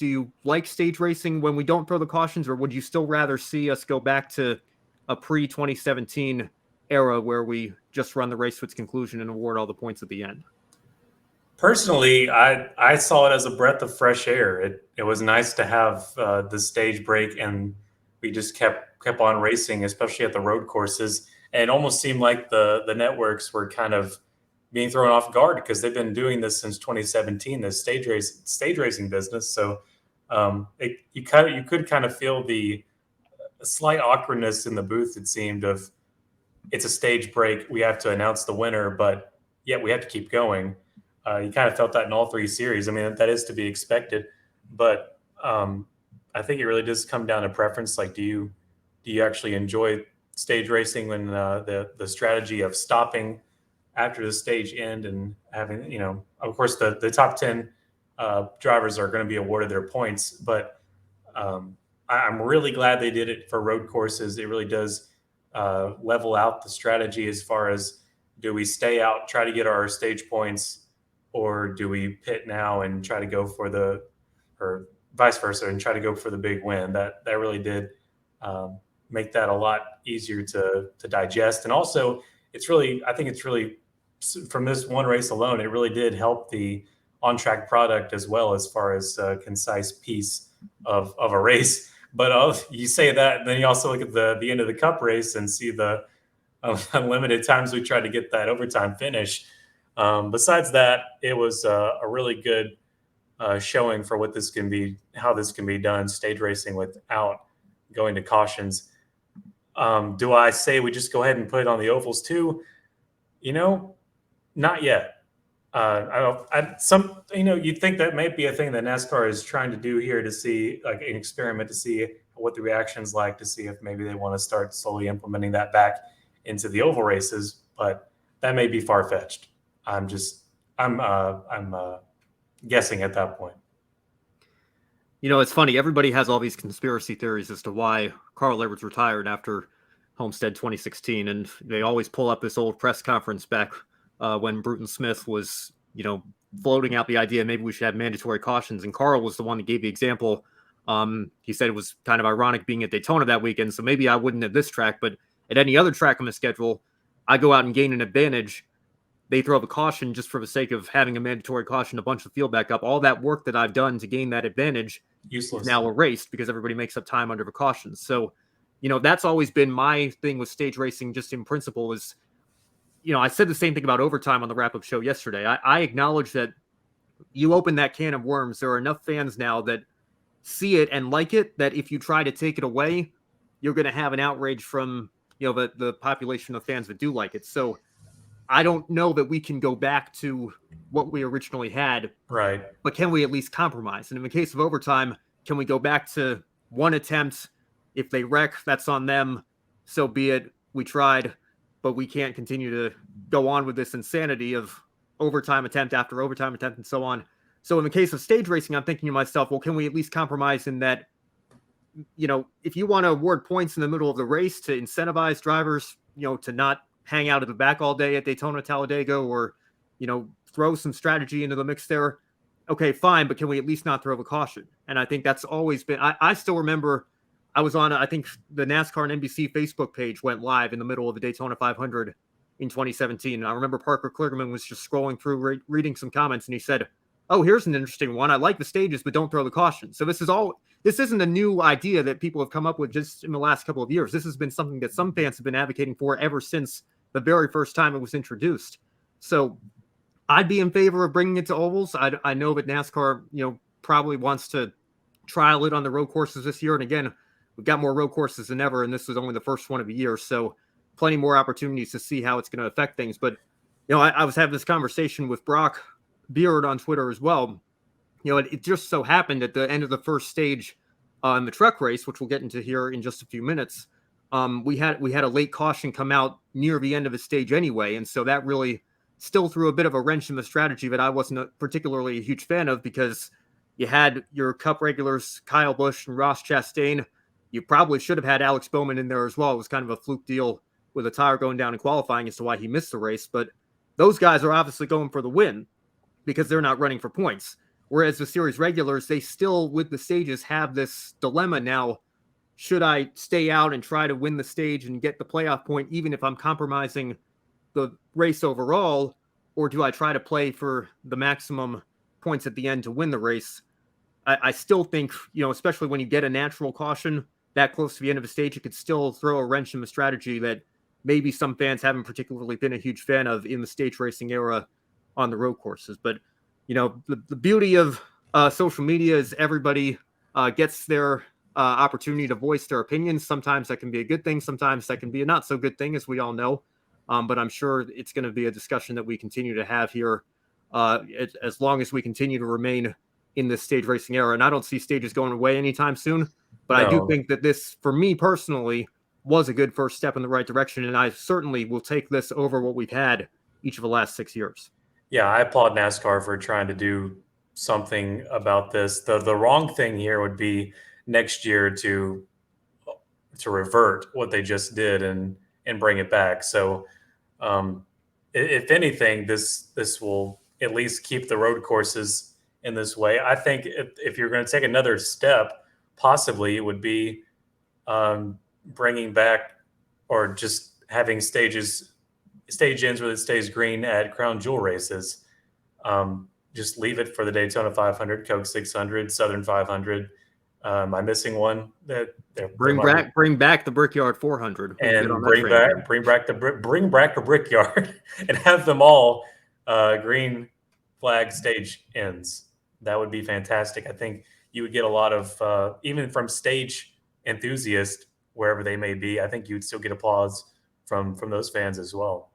Do you like stage racing when we don't throw the cautions, or would you still rather see us go back to a pre-2017 era where we just run the race to its conclusion and award all the points at the end? Personally, I saw it as a breath of fresh air. It was nice to have the stage break, and we just kept on racing, especially at the road courses. And it almost seemed like the networks were kind of being thrown off guard because they've been doing this since 2017, this stage racing business. So you could kind of feel the slight awkwardness in the booth. It seemed of it's a stage break. We have to announce the winner, but yet we have to keep going. You kind of felt that in all three series. I mean, that is to be expected, but I think it really does come down to preference. Like, do you actually enjoy stage racing when the strategy of stopping after the stage end and having, of course, the top 10 drivers are going to be awarded their points, but I'm really glad they did it for road courses. It really does level out the strategy as far as, do we stay out, try to get our stage points, or do we pit now and try to go for or vice versa, and try to go for the big win? That really did make that a lot easier to digest. And also, I think it's really, from this one race alone, it really did help the on-track product as well, as far as a concise piece of a race. But you say that, and then you also look at the end of the Cup race and see the unlimited times we tried to get that overtime finish. Besides that, it was a really good showing for what this can be, how this can be done, stage racing without going to cautions. Do I say we just go ahead and put it on the ovals too? Not yet. You'd think that might be a thing that NASCAR is trying to do here, to see, like, an experiment, to see what the reaction's like, to see if maybe they want to start slowly implementing that back into the oval races. But that may be far fetched. I'm guessing at that point. It's funny. Everybody has all these conspiracy theories as to why Carl Edwards retired after Homestead 2016, and they always pull up this old press conference back when Bruton Smith was, floating out the idea maybe we should have mandatory cautions, and Carl was the one that gave the example. He said it was kind of ironic being at Daytona that weekend, so maybe I wouldn't at this track, but at any other track on the schedule, I go out and gain an advantage. They throw the caution just for the sake of having a mandatory caution, a bunch of field back up. All that work that I've done to gain that advantage Useless. is now erased because everybody makes up time under the cautions. So, that's always been my thing with stage racing, just in principle, is, I said the same thing about overtime on the wrap-up show yesterday. I acknowledge that you open that can of worms. There are enough fans now that see it and like it, that if you try to take it away, you're going to have an outrage from, the population of fans that do like it. So I don't know that we can go back to what we originally had. Right. But can we at least compromise? And in the case of overtime, can we go back to one attempt? If they wreck, that's on them. So be it. We tried, but we can't continue to go on with this insanity of overtime attempt after overtime attempt and so on. So in the case of stage racing, I'm thinking to myself, well, can we at least compromise in that, if you want to award points in the middle of the race to incentivize drivers, to not hang out at the back all day at Daytona, Talladega, or, throw some strategy into the mix there. Okay, fine. But can we at least not throw the caution? And I think that's always been, I still remember I was on, I think the NASCAR and NBC Facebook page went live in the middle of the Daytona 500 in 2017. And I remember Parker Kligerman was just scrolling through, reading some comments, and he said, oh, here's an interesting one. I like the stages, but don't throw the caution. So this isn't a new idea that people have come up with just in the last couple of years. This has been something that some fans have been advocating for ever since the very first time it was introduced. So I'd be in favor of bringing it to ovals. I know that NASCAR, probably wants to trial it on the road courses this year. And again, we've got more road courses than ever, and this was only the first one of the year. So plenty more opportunities to see how it's going to affect things. But, I was having this conversation with Brock Beard on Twitter as well. It just so happened at the end of the first stage in the truck race, which we'll get into here in just a few minutes, we had a late caution come out near the end of the stage anyway. And so that really still threw a bit of a wrench in the strategy that I wasn't particularly a huge fan of, because you had your Cup regulars, Kyle Busch and Ross Chastain. You probably should have had Alex Bowman in there as well. It was kind of a fluke deal with a tire going down in qualifying as to why he missed the race. But those guys are obviously going for the win because they're not running for points. Whereas the series regulars, they still, with the stages, have this dilemma now. Should I stay out and try to win the stage and get the playoff point, even if I'm compromising the race overall, or do I try to play for the maximum points at the end to win the race? I still think, especially when you get a natural caution that close to the end of a stage, it could still throw a wrench in the strategy that maybe some fans haven't particularly been a huge fan of in the stage racing era on the road courses. But, the beauty of social media is everybody gets their opportunity to voice their opinions. Sometimes that can be a good thing. Sometimes that can be a not so good thing, as we all know. But I'm sure it's going to be a discussion that we continue to have here as long as we continue to remain in this stage racing era. And I don't see stages going away anytime soon. But I do think that this, for me personally, was a good first step in the right direction. And I certainly will take this over what we've had each of the last 6 years. Yeah, I applaud NASCAR for trying to do something about this. The wrong thing here would be next year to revert what they just did and bring it back. So if anything, this will at least keep the road courses in this way. I think if you're going to take another step, possibly it would be bringing back or just having stage ends where it stays green at crown jewel races. Just leave it for the Daytona 500, Coke 600, Southern 500. Am I missing one? Bring back the Brickyard 400 and bring back the Brickyard and have them all green flag stage ends. That would be fantastic. I think you would get a lot of even from stage enthusiasts wherever they may be. I think you would still get applause from those fans as well.